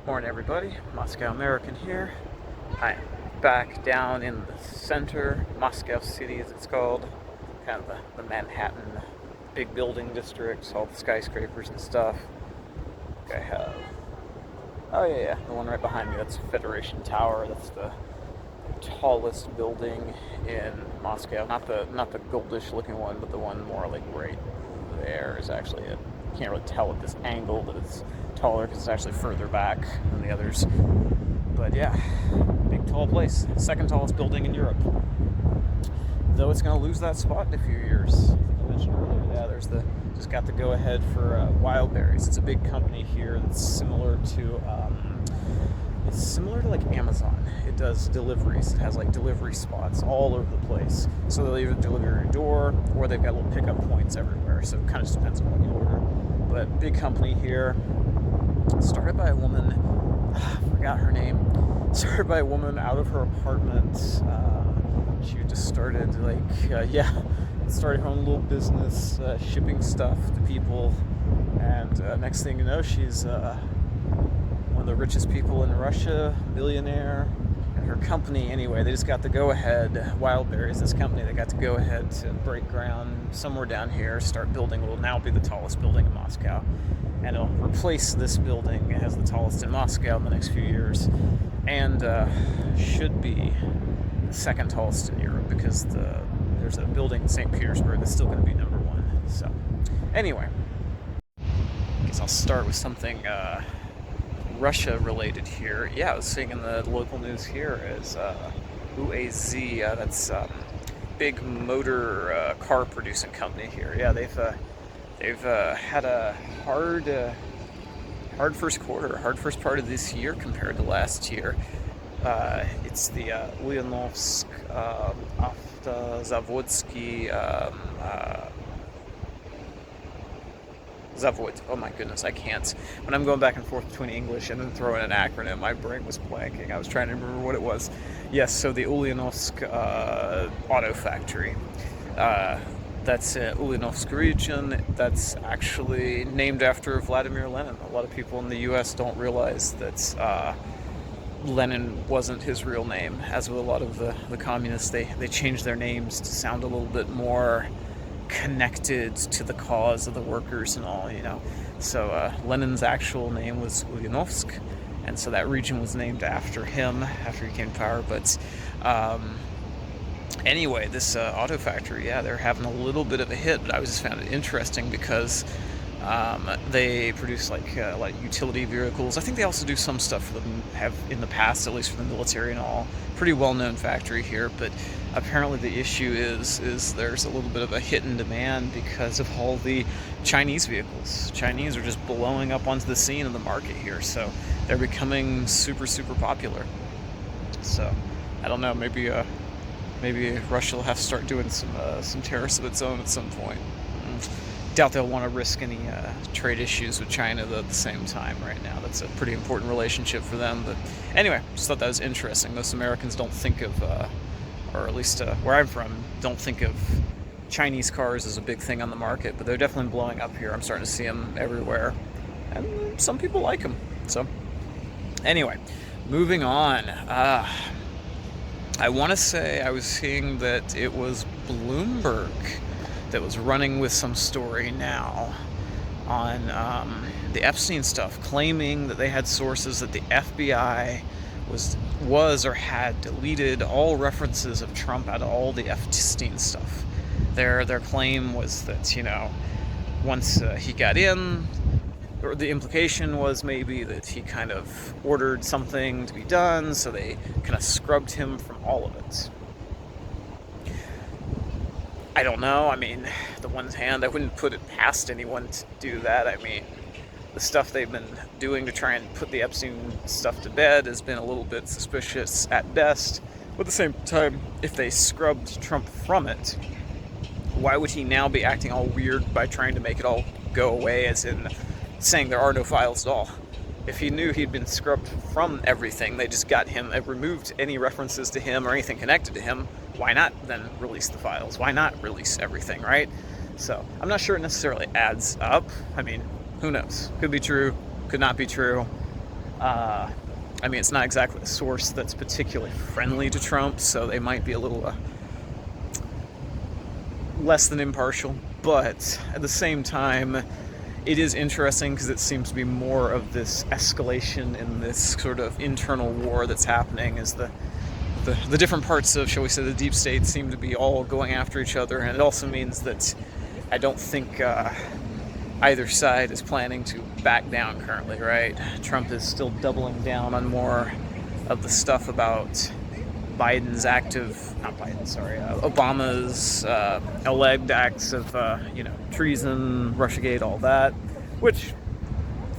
Morning, everybody. Moscow American here. I'm back down in the center, Moscow City as it's called, kind of the Manhattan big building district, all the skyscrapers and stuff. I have, oh yeah, the one right behind me, that's Federation Tower. That's the tallest building in Moscow. Not the goldish looking one, but the one more like right there is actually it. Can't really tell at this angle that it's taller because it's actually further back than the others. But yeah, big tall place. Second tallest building in Europe. Though it's going to lose that spot in a few years. I mentioned earlier, yeah, just got the go ahead for Wild Berries. It's a big company here that's similar to like Amazon. It does deliveries. It has like delivery spots all over the place. So they'll either deliver your door or they've got little pickup points everywhere. So it kind of just depends on what you order. But big company here. Started by a woman, I forgot her name. Started by a woman out of her apartment. She just started started her own little business, shipping stuff to people. And next thing you know, she's one of the richest people in Russia, millionaire. And her company, anyway, they just got the go-ahead. Wild Berries, this company, they got to go ahead to break ground somewhere down here, start building what will now be the tallest building in Moscow. And it'll replace this building as the tallest in Moscow in the next few years. And should be the second tallest in Europe because there's a building in St. Petersburg that's still going to be number one. So, anyway, I guess I'll start with something Russia related here. Yeah, I was seeing in the local news here is UAZ, that's big motor car producing company here. Yeah, they've had a hard first quarter, hard first part of this year compared to last year. It's the Ulyanovsk Avtozavodsky Zavod. Oh my goodness, I can't. When I'm going back and forth between English and then throwing an acronym, my brain was blanking. I was trying to remember what it was. Yes, so the Ulyanovsk Auto Factory. That's in Ulyanovsk region. That's actually named after Vladimir Lenin. A lot of people in the U.S. don't realize that Lenin wasn't his real name. As with a lot of the communists, they changed their names to sound a little bit more connected to the cause of the workers and all, So Lenin's actual name was Ulyanovsk, and so that region was named after him after he came to power. But anyway, this auto factory, yeah, they're having a little bit of a hit, but I just found it interesting because they produce like a lot of utility vehicles. I think they also do some stuff for them, have in the past, at least for the military and all. Pretty well-known factory here, but apparently the issue is there's a little bit of a hit in demand because of all the Chinese vehicles. Chinese are just blowing up onto the scene of the market here, so they're becoming super, super popular. So, I don't know, maybe Russia will have to start doing some tariffs of its own at some point. Doubt they'll want to risk any trade issues with China though, at the same time right now. That's a pretty important relationship for them. But anyway, just thought that was interesting. Most Americans don't think of, or at least where I'm from, don't think of Chinese cars as a big thing on the market, but they're definitely blowing up here. I'm starting to see them everywhere, and some people like them. So anyway, moving on. I want to say I was seeing that it was Bloomberg that was running with some story now on the Epstein stuff, claiming that they had sources that the FBI was or had deleted all references of Trump out of all the Epstein stuff. Their claim was that, once he got in, or the implication was maybe that he kind of ordered something to be done, so they kind of scrubbed him from all of it. I don't know. I mean, the one hand, I wouldn't put it past anyone to do that. I mean, the stuff they've been doing to try and put the Epstein stuff to bed has been a little bit suspicious at best. But at the same time, if they scrubbed Trump from it, why would he now be acting all weird by trying to make it all go away, as in saying there are no files at all? If he knew he'd been scrubbed from everything, they just got him, removed any references to him or anything connected to him, why not then release the files? Why not release everything, right? So I'm not sure it necessarily adds up. I mean, who knows? Could be true, could not be true. I mean, it's not exactly a source that's particularly friendly to Trump, so they might be a little less than impartial. But at the same time, it is interesting because it seems to be more of this escalation in this sort of internal war that's happening as the different parts of, shall we say, the deep state seem to be all going after each other. And it also means that I don't think either side is planning to back down currently, right? Trump is still doubling down on more of the stuff about Biden's Obama's alleged acts of, treason, Russiagate, all that, which,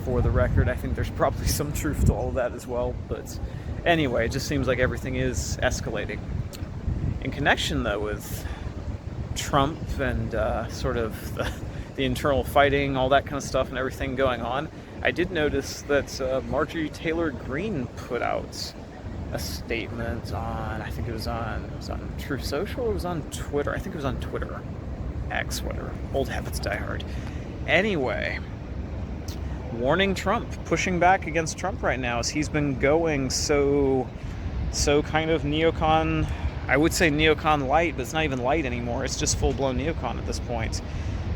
for the record, I think there's probably some truth to all of that as well. But anyway, it just seems like everything is escalating. In connection, though, with Trump and sort of the internal fighting, all that kind of stuff and everything going on, I did notice that Marjorie Taylor Greene put out a statement on, I think it was on Truth Social, or it was on Twitter. I think it was on Twitter. X, whatever. Old habits die hard. Anyway, warning Trump, pushing back against Trump right now as he's been going so kind of neocon. I would say neocon light, but it's not even light anymore. It's just full-blown neocon at this point.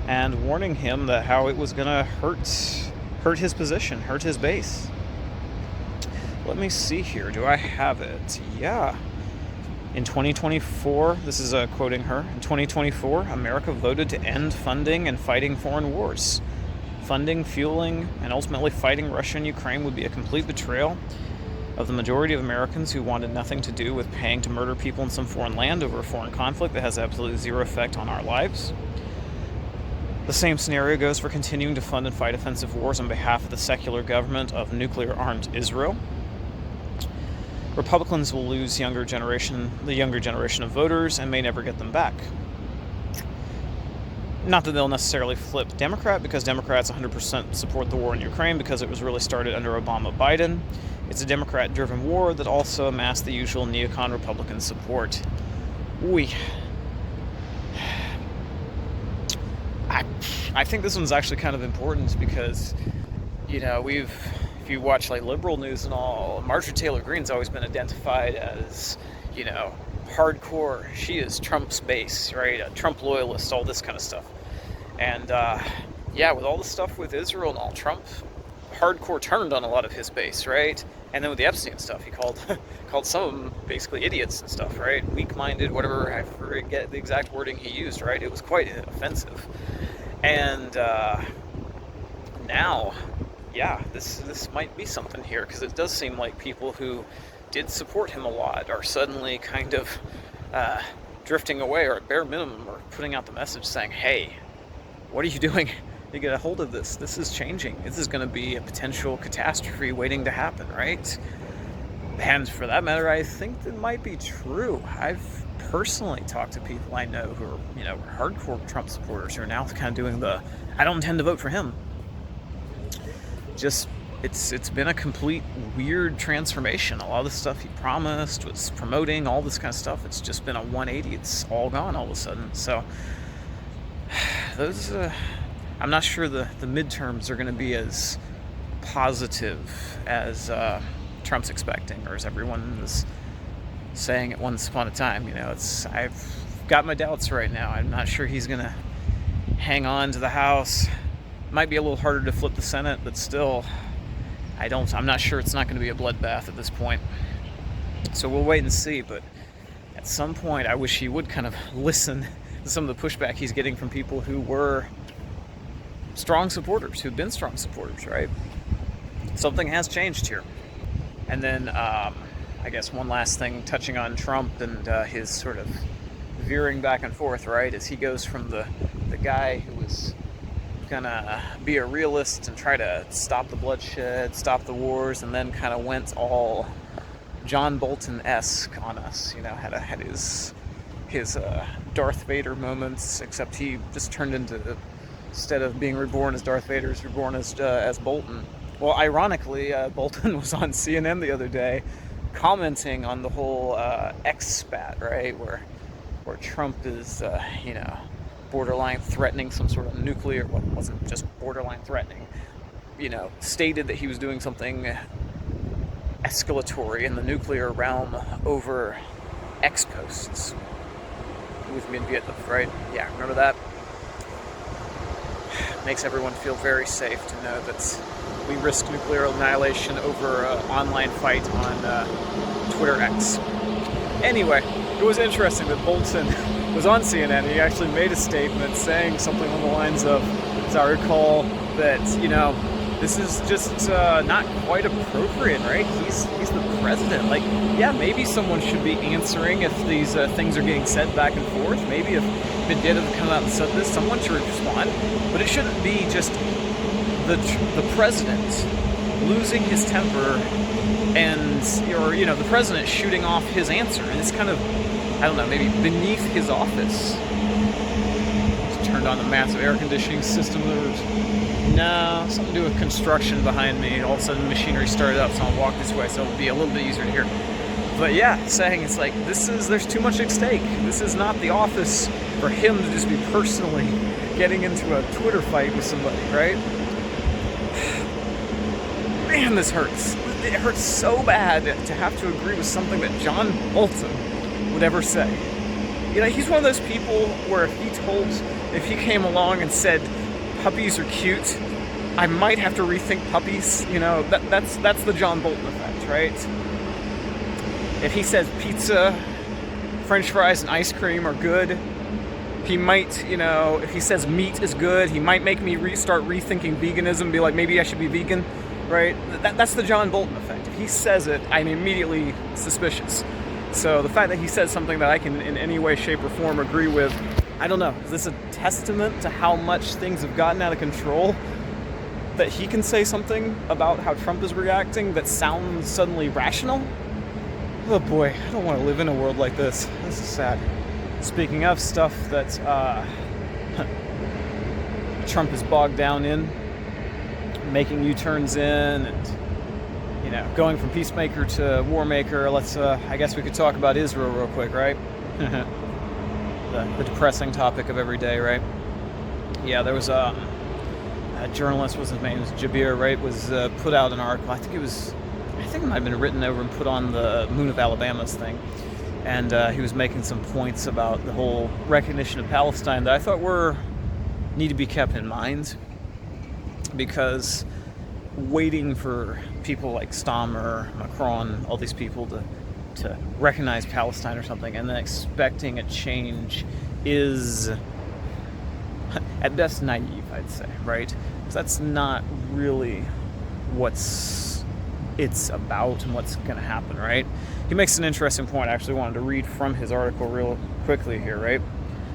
And warning him that how it was going to hurt his position, hurt his base. Let me see here. Do I have it? Yeah. In 2024, this is quoting her, in 2024, America voted to end funding and fighting foreign wars. Funding, fueling, and ultimately fighting Russia and Ukraine would be a complete betrayal of the majority of Americans who wanted nothing to do with paying to murder people in some foreign land over a foreign conflict that has absolutely zero effect on our lives. The same scenario goes for continuing to fund and fight offensive wars on behalf of the secular government of nuclear-armed Israel. Republicans will lose the younger generation of voters and may never get them back. Not that they'll necessarily flip Democrat, because Democrats 100% support the war in Ukraine because it was really started under Obama-Biden. It's a Democrat-driven war that also amassed the usual neocon Republican support. I think this one's actually kind of important because, if you watch like liberal news and all, Marjorie Taylor Greene's always been identified as, hardcore. She is Trump's base, right? A Trump loyalist, all this kind of stuff. And with all the stuff with Israel and all, Trump hardcore turned on a lot of his base, right? And then with the Epstein stuff, he called some of them basically idiots and stuff, right? Weak-minded, whatever. I forget the exact wording he used, right? It was quite offensive. And now, this might be something here, because it does seem like people who did support him a lot are suddenly kind of drifting away, or at bare minimum are putting out the message saying, hey, what are you doing? You get a hold of this. This is changing. This is going to be a potential catastrophe waiting to happen, right? And for that matter, I think that might be true. I've personally talked to people I know who are, hardcore Trump supporters who are now kind of doing I don't intend to vote for him. Just, it's been a complete weird transformation. A lot of the stuff he promised, was promoting, all this kind of stuff, it's just been a 180. It's all gone all of a sudden. So, I'm not sure the midterms are going to be as positive as Trump's expecting, or as everyone was saying at once upon a time. I've got my doubts right now. I'm not sure he's going to hang on to the House. Might be a little harder to flip the Senate, but still, I'm not sure it's not going to be a bloodbath at this point. So we'll wait and see, but at some point I wish he would kind of listen to some of the pushback he's getting from people who were strong supporters, who've been strong supporters, right? Something has changed here. And then, I guess one last thing, touching on Trump and his sort of veering back and forth, right? As he goes from the guy who was gonna be a realist and try to stop the bloodshed, stop the wars, and then kind of went all John Bolton-esque on us, had his Darth Vader moments, except he just turned into, instead of being reborn as Darth Vader, he's reborn as Bolton. Well, ironically, Bolton was on CNN the other day commenting on the whole X-spat, right, where Trump is, borderline threatening some sort of nuclear, well, it wasn't just borderline threatening, stated that he was doing something escalatory in the nuclear realm over X-posts with me in Vietnam, right? Yeah, remember that? Makes everyone feel very safe to know that we risk nuclear annihilation over an online fight on Twitter X. Anyway, it was interesting that Bolton was on CNN. He actually made a statement saying something along the lines of, as I recall, that, this is just not quite appropriate, right? He's the president. Like, yeah, maybe someone should be answering if these things are getting said back and forth. Maybe if Medvedev had come out and said this, someone should respond. But it shouldn't be just the president losing his temper and, the president shooting off his answer. And it's kind of, I don't know, maybe beneath his office. Just turned on the massive air conditioning system. No, something to do with construction behind me. All of a sudden, machinery started up, so I'll walk this way, so it'll be a little bit easier to hear. But yeah, saying it's like, there's too much at stake. This is not the office for him to just be personally getting into a Twitter fight with somebody, right? Man, this hurts. It hurts so bad to have to agree with something that John Bolton would ever say. He's one of those people where if he came along and said, puppies are cute, I might have to rethink puppies. That's the John Bolton effect, right? If he says pizza, French fries, and ice cream are good, he might, if he says meat is good, he might make me start rethinking veganism, be like, maybe I should be vegan, right? That's the John Bolton effect. If he says it, I'm immediately suspicious. So the fact that he says something that I can in any way, shape, or form agree with, I don't know. Is this a testament to how much things have gotten out of control? That he can say something about how Trump is reacting that sounds suddenly rational? Oh boy, I don't want to live in a world like this. This is sad. Speaking of stuff that Trump is bogged down in, making U-turns in, and going from peacemaker to war maker, let's I guess we could talk about Israel real quick, right? The depressing topic of every day, right? Yeah, there was a journalist, his name was Jabir, right, was put out an article. I think it might have been written over and put on the Moon of Alabama's thing. And he was making some points about the whole recognition of Palestine that I thought need to be kept in mind. Because waiting for people like Stammer, Macron, all these people to recognize Palestine or something, and then expecting a change is at best naive, I'd say, right? Because that's not really what's it's about and what's going to happen, right? He makes an interesting point. I actually wanted to read from his article real quickly here, right?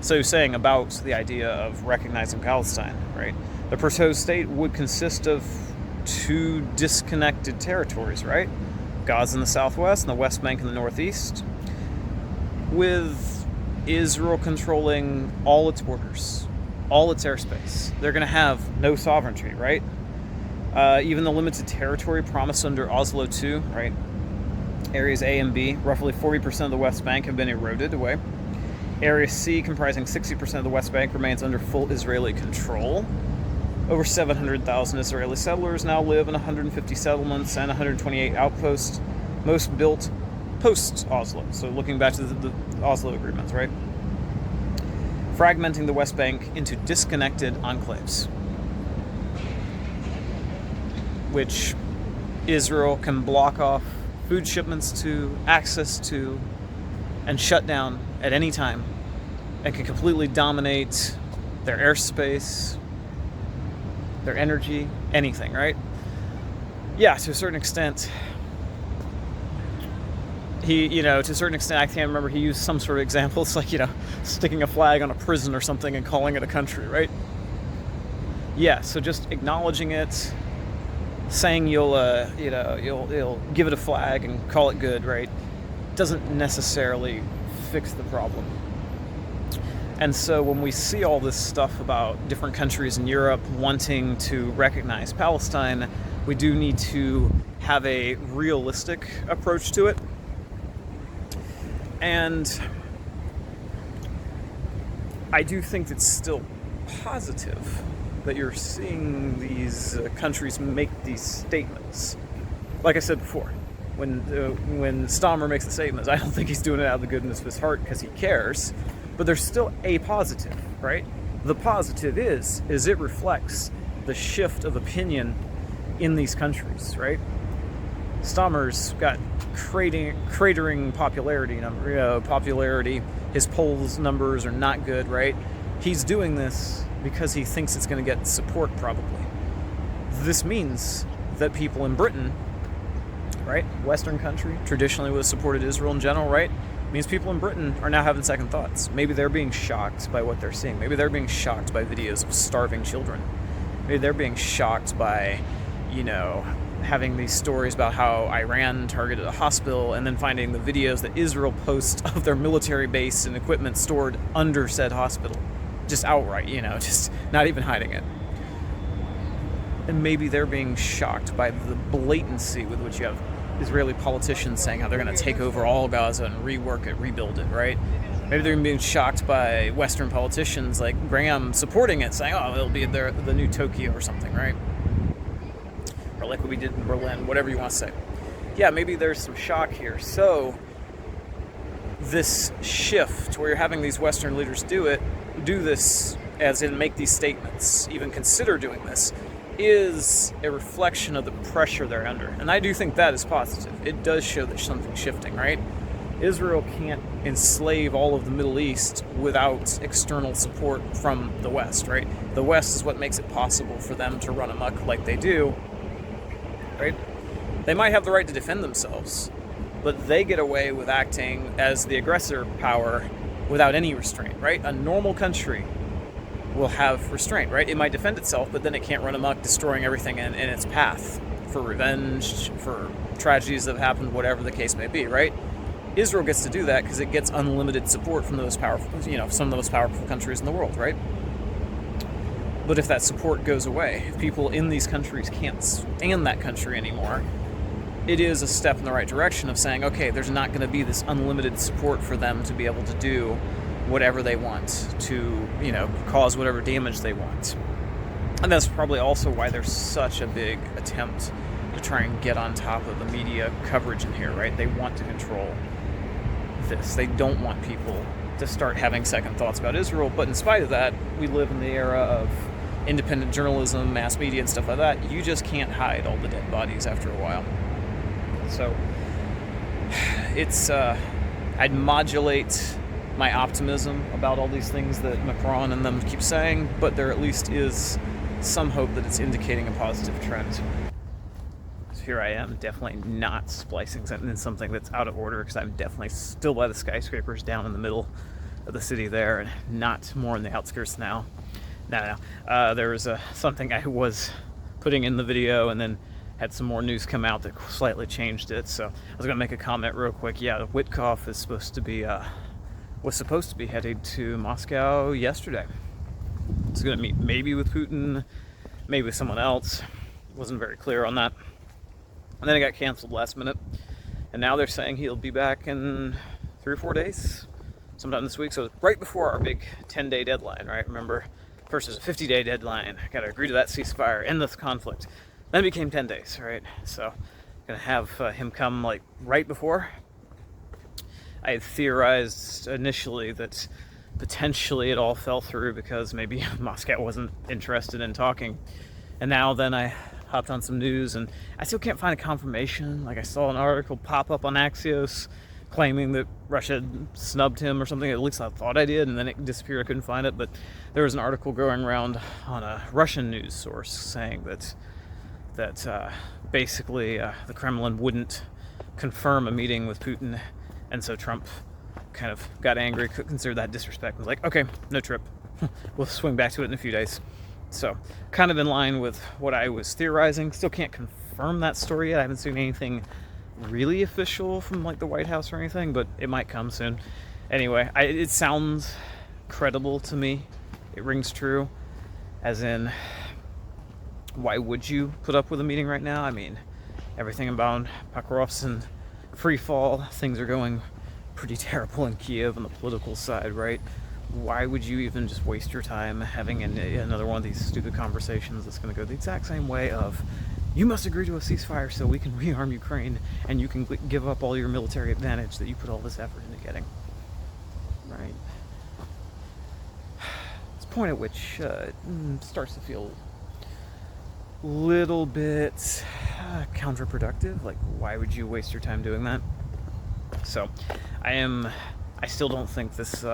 So he's saying about the idea of recognizing Palestine, right? The proposed state would consist of two disconnected territories, right? Gaza in the southwest and the West Bank in the northeast, with Israel controlling all its borders, all its airspace. They're going to have no sovereignty, right? Even the limited territory promised under Oslo II, right? Areas A and B, roughly 40% of the West Bank have been eroded away. Area C, comprising 60% of the West Bank, remains under full Israeli control. Over 700,000 Israeli settlers now live in 150 settlements and 128 outposts, most built post-Oslo. So looking back to the Oslo agreements, right? Fragmenting the West Bank into disconnected enclaves, which Israel can block off food shipments to, access to, and shut down at any time, and can completely dominate their airspace, their energy, anything, right? Yeah, to a certain extent, to a certain extent, I can't remember, he used some sort of example. It's like, sticking a flag on a prison or something and calling it a country, right? Yeah, so just acknowledging it, saying you'll give it a flag and call it good, right, doesn't necessarily fix the problem. And so when we see all this stuff about different countries in Europe wanting to recognize Palestine, we do need to have a realistic approach to it. And I do think it's still positive that you're seeing these countries make these statements. Like I said before, when Stammer makes the statements, I don't think he's doing it out of the goodness of his heart because he cares, but there's still a positive, right? The positive is it reflects the shift of opinion in these countries, right? Stammer's got cratering popularity. His polls numbers are not good, right? He's doing this because he thinks it's going to get support, probably. This means that people in Britain, right, Western country, traditionally would have supported Israel in general, right? Means people in Britain are now having second thoughts. Maybe they're being shocked by what they're seeing. Maybe they're being shocked by videos of starving children. Maybe they're being shocked by, having these stories about how Iran targeted a hospital and then finding the videos that Israel posts of their military base and equipment stored under said hospital. Just outright, just not even hiding it. And maybe they're being shocked by the blatancy with which you have Israeli politicians saying how they're going to take over all Gaza and rework it, rebuild it, right? Maybe they're being shocked by Western politicians like Graham supporting it, saying, oh, it'll be the new Tokyo or something, right? Or like what we did in Berlin, whatever you want to say. Yeah, maybe there's some shock here. So this shift where you're having these Western leaders do this, as in make these statements, even consider doing this, is a reflection of the pressure they're under. And I do think that is positive. It does show that something's shifting, right? Israel can't enslave all of the Middle East without external support from the West, right? The West is what makes it possible for them to run amok like they do, right? They might have the right to defend themselves, but they get away with acting as the aggressor power without any restraint, right? A normal country will have restraint, right? It might defend itself, but then it can't run amok, destroying everything in its path for revenge, for tragedies that have happened, whatever the case may be, right? Israel gets to do that because it gets unlimited support from those powerful, some of the most powerful countries in the world, right? But if that support goes away, if people in these countries can't stand that country anymore, it is a step in the right direction of saying, okay, there's not going to be this unlimited support for them to be able to do whatever they want, to, cause whatever damage they want. And that's probably also why there's such a big attempt to try and get on top of the media coverage in here, right? They want to control this. They don't want people to start having second thoughts about Israel, but in spite of that, we live in the era of independent journalism, mass media, and stuff like that. You just can't hide all the dead bodies after a while. So, it's, I'd modulate my optimism about all these things that Macron and them keep saying, but there at least is some hope that it's indicating a positive trend. So here I am, definitely not splicing in something that's out of order, because I'm definitely still by the skyscrapers down in the middle of the city there, and not more in the outskirts now. No. There was something I was putting in the video, and then had some more news come out that slightly changed it, so I was going to make a comment real quick. Yeah, Witkoff is was supposed to be headed to Moscow yesterday. He's going to meet maybe with Putin, maybe with someone else. Wasn't very clear on that. And then it got canceled last minute. And now they're saying he'll be back in 3 or 4 days, sometime this week. So right before our big 10-day deadline, right? Remember, first there's a 50-day deadline. Got to agree to that ceasefire, end this conflict. Then it became 10 days, right? So going to have him come right before. I had theorized initially that potentially it all fell through because maybe Moscow wasn't interested in talking. And now then I hopped on some news, and I still can't find a confirmation. I saw an article pop up on Axios claiming that Russia had snubbed him or something. At least I thought I did, and then it disappeared. I couldn't find it. But there was an article going around on a Russian news source saying that basically the Kremlin wouldn't confirm a meeting with Putin. And so Trump kind of got angry, considered that disrespect, was like, okay, no trip. We'll swing back to it in a few days. So kind of in line with what I was theorizing. Still can't confirm that story yet. I haven't seen anything really official from the White House or anything, but it might come soon. Anyway, it sounds credible to me. It rings true. As in, why would you put up with a meeting right now? I mean, everything about Pokrov's in free fall. Things are going pretty terrible in Kiev on the political side, right? Why would you even just waste your time having another one of these stupid conversations that's going to go the exact same way of you must agree to a ceasefire so we can rearm Ukraine and you can give up all your military advantage that you put all this effort into getting. Right? It's a point at which it starts to feel a little bit counterproductive. Like, why would you waste your time doing that? So, I still don't think this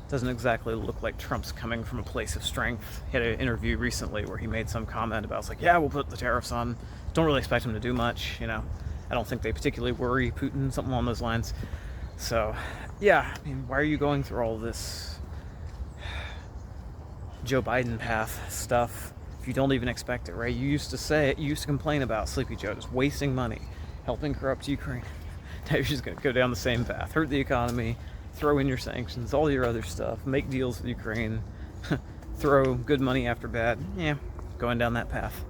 doesn't exactly look like Trump's coming from a place of strength. He had an interview recently where he made some comment about, it's like, yeah, we'll put the tariffs on. Don't really expect him to do much, you know. I don't think they particularly worry Putin, something along those lines. So, yeah, I mean, why are you going through all this Joe Biden path stuff if you don't even expect it, right? You used to complain about Sleepy Joe just wasting money, helping corrupt Ukraine. Now you're just going to go down the same path, hurt the economy, throw in your sanctions, all your other stuff, make deals with Ukraine, throw good money after bad. Yeah, going down that path.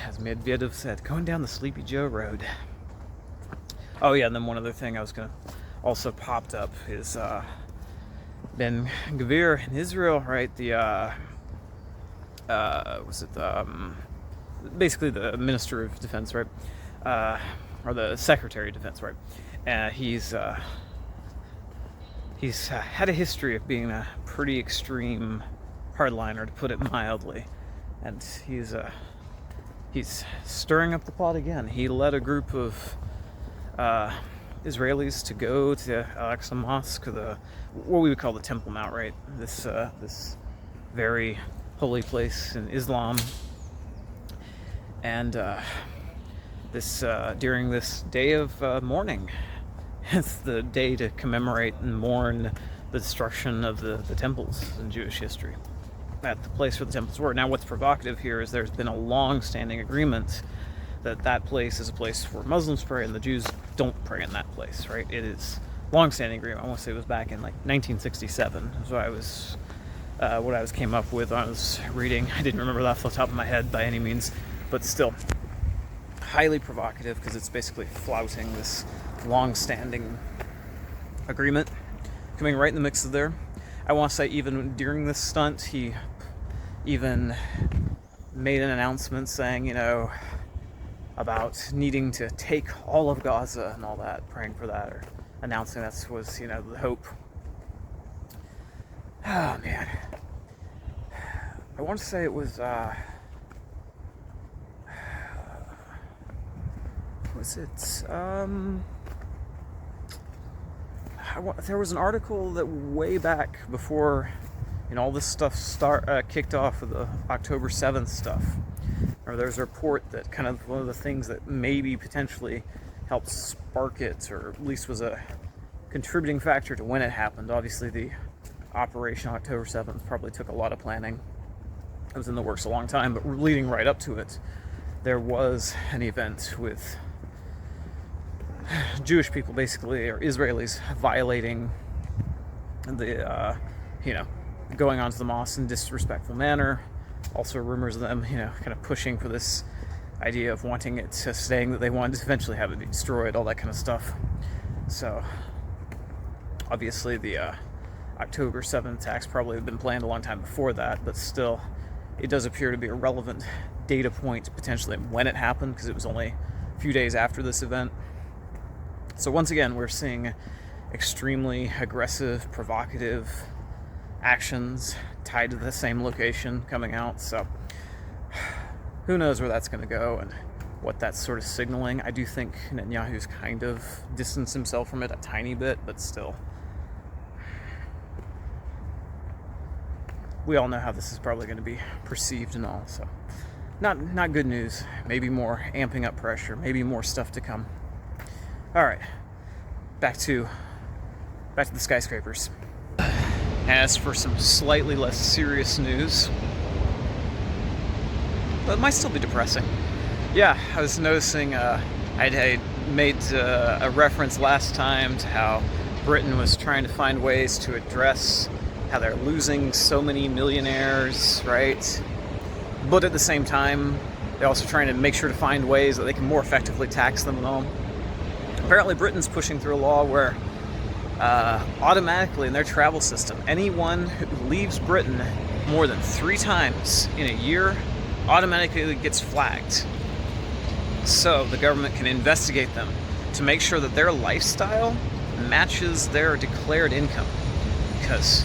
As Medvedev said, going down the Sleepy Joe road. Oh yeah, and then one other thing I was going to also popped up is Ben Gvir in Israel, right? The basically the Minister of Defense, right? Or the Secretary of Defense, right? He's had a history of being a pretty extreme hardliner, to put it mildly, and he's stirring up the pot again. He led a group of Israelis to go to Al-Aqsa Mosque, what we would call the Temple Mount, right? This very holy place in Islam, and during this day of mourning. It's the day to commemorate and mourn the destruction of the temples in Jewish history, at the place where the temples were. Now, what's provocative here is there's been a long-standing agreement that place is a place where Muslims pray and the Jews don't pray in that place, right? It is long-standing agreement. I want to say it was back in like 1967. So what I came up with when I was reading. I didn't remember that off the top of my head by any means, but still highly provocative because it's basically flouting this long-standing agreement, coming right in the mix of there. I want to say even during this stunt, he even made an announcement saying, you know, about needing to take all of Gaza and all that, praying for that, or announcing that was, you know, the hope. Oh, man. I want to say it was, there was an article that way back before, you know, all this stuff kicked off with the October 7th stuff. Or there's a report that kind of one of the things that maybe potentially helped spark it, or at least was a contributing factor to when it happened. Obviously, the Operation October 7th probably took a lot of planning. It was in the works a long time, but leading right up to it, there was an event with Jewish people, basically, or Israelis, violating the, going onto the mosque in a disrespectful manner. Also rumors of them, kind of pushing for this idea of wanting it to, saying that they wanted to eventually have it be destroyed, all that kind of stuff. So, obviously the October 7th attacks probably have been planned a long time before that, but still, it does appear to be a relevant data point, potentially, when it happened, because it was only a few days after this event. So once again, we're seeing extremely aggressive, provocative actions tied to the same location coming out. So who knows where that's going to go and what that's sort of signaling. I do think Netanyahu's kind of distanced himself from it a tiny bit, but still. We all know how this is probably going to be perceived and all, so not good news. Maybe more amping up pressure, maybe more stuff to come. All right, back to the skyscrapers. As for some slightly less serious news, but it might still be depressing. Yeah, I was noticing I made a reference last time to how Britain was trying to find ways to address how they're losing so many millionaires, right? But at the same time, they're also trying to make sure to find ways that they can more effectively tax them and all. Apparently Britain's pushing through a law where automatically in their travel system, anyone who leaves Britain more than 3 times in a year automatically gets flagged. so the government can investigate them to make sure that their lifestyle matches their declared income. Because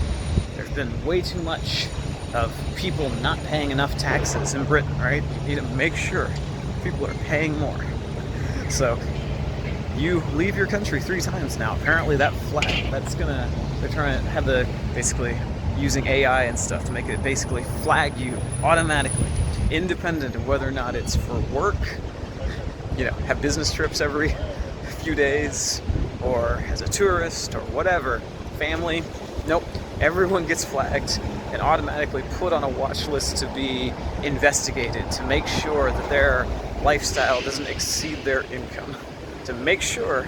there's been way too much of people not paying enough taxes in Britain, right? You need to make sure people are paying more. So you leave your country 3 times now. Apparently that flag, they're trying to have basically using AI and stuff to make it basically flag you automatically, independent of whether or not it's for work, have business trips every few days, or as a tourist, or whatever, family. Nope, everyone gets flagged and automatically put on a watch list to be investigated, to make sure that their lifestyle doesn't exceed their income, to make sure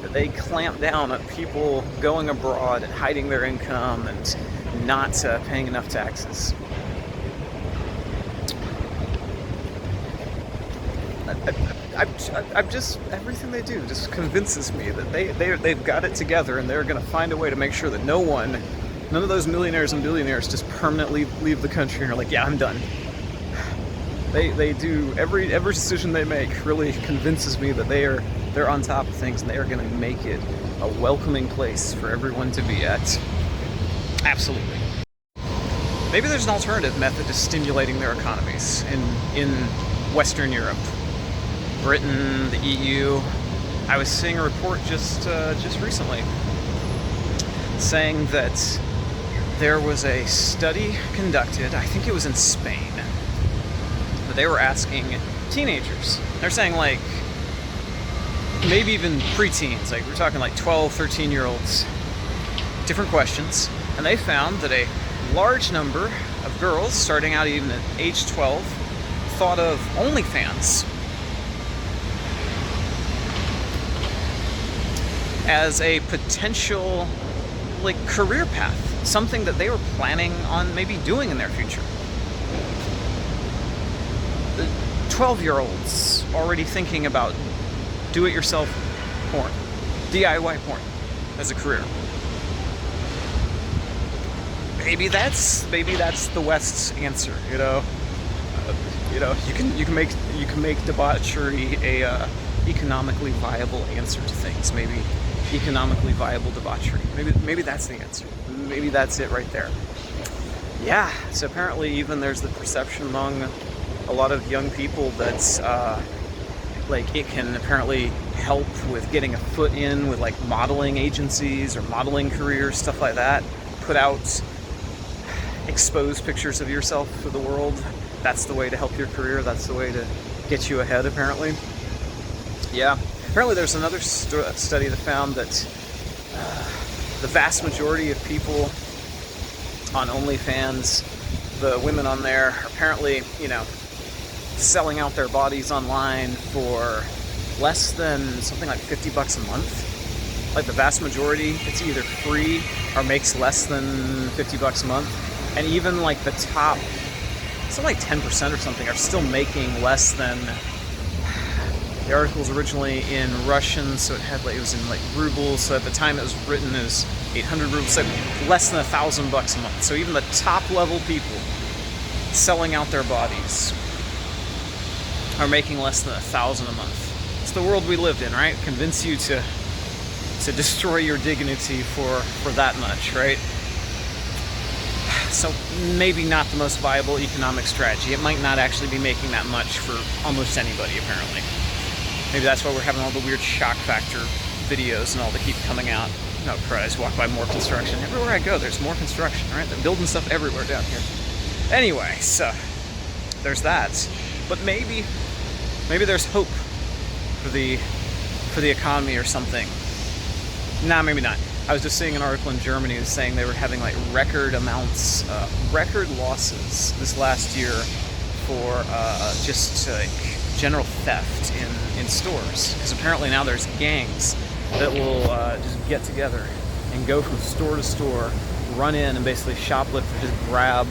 that they clamp down on people going abroad and hiding their income and not paying enough taxes. I'm just, everything they do just convinces me that they've got it together, and they're going to find a way to make sure that none of those millionaires and billionaires just permanently leave the country and are like, yeah, I'm done. They do, every decision they make really convinces me that they're on top of things, and they are going to make it a welcoming place for everyone to be at. Absolutely. Maybe there's an alternative method to stimulating their economies in Western Europe. Britain, the EU. I was seeing a report just recently saying that there was a study conducted, I think it was in Spain, but they were asking teenagers. They're saying like maybe even preteens, like we're talking like 12, 13-year-olds, different questions, and they found that a large number of girls starting out even at age 12 thought of OnlyFans as a potential career path, something that they were planning on maybe doing in their future. The 12-year-olds already thinking about do-it-yourself porn, DIY porn as a career. Maybe that's the West's answer. You can make debauchery a economically viable answer to things. Maybe economically viable debauchery. Maybe that's the answer. Maybe that's it right there. Yeah. So apparently, even there's the perception among a lot of young people that's it can apparently help with getting a foot in with modeling agencies or modeling careers, stuff like that. Put out, expose pictures of yourself for the world. That's the way to help your career. That's the way to get you ahead, apparently. Yeah. Apparently there's another study that found that the vast majority of people on OnlyFans, the women on there, are apparently, selling out their bodies online for less than something like $50 a month. Like the vast majority, it's either free or makes less than $50 a month. And even the top, something like 10% or something, are still making less than. The article was originally in Russian, so it was in rubles. So at the time it was written as 800 rubles, so less than $1,000 a month. So even the top level people selling out their bodies are making less than $1,000 a month. It's the world we lived in, right? Convince you to destroy your dignity for that much, right? So maybe not the most viable economic strategy. It might not actually be making that much for almost anybody, apparently. Maybe that's why we're having all the weird shock factor videos and all that keep coming out. No, Christ, walk by more construction. Everywhere I go, there's more construction, right? They're building stuff everywhere down here. Anyway, so there's that. But maybe there's hope for the economy or something. Nah, maybe not. I was just seeing an article in Germany that was saying they were having record losses this last year for just general theft in stores, because apparently now there's gangs that will just get together and go from store to store, run in and basically shoplift or just grab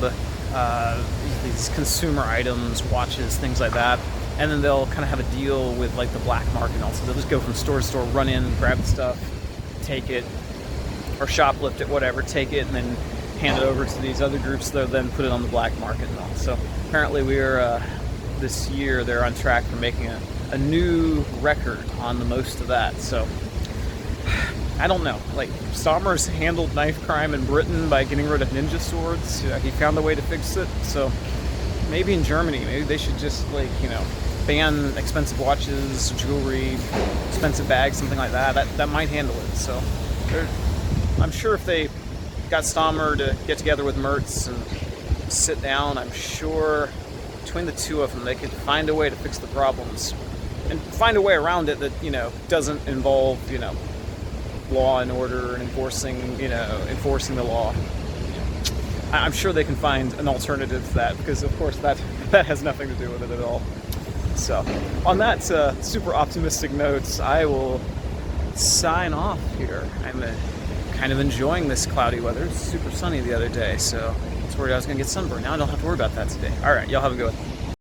these consumer items, watches, things like that, and then they'll kind of have a deal with the black market and all. So they'll just go from store to store, run in, grab the stuff, take it, or shoplift it, whatever, take it, and then hand it over to these other groups that then put it on the black market and all. So apparently this year they're on track for making a new record on the most of that. So I don't know. Like, Stahmer's handled knife crime in Britain by getting rid of ninja swords. He found a way to fix it. So maybe in Germany, maybe they should just, like, ban expensive watches, jewelry, expensive bags, something like that. That might handle it. So I'm sure if they got Stahmer to get together with Mertz and sit down, I'm sure between the two of them, they could find a way to fix the problems and find a way around it that, doesn't involve, law and order and enforcing the law. I'm sure they can find an alternative to that, because of course that has nothing to do with it at all. So on that super optimistic note, I will sign off here. I'm kind of enjoying this cloudy weather. It's super sunny the other day, so I was worried I was going to get sunburned. Now I don't have to worry about that today. All right, y'all have a good one.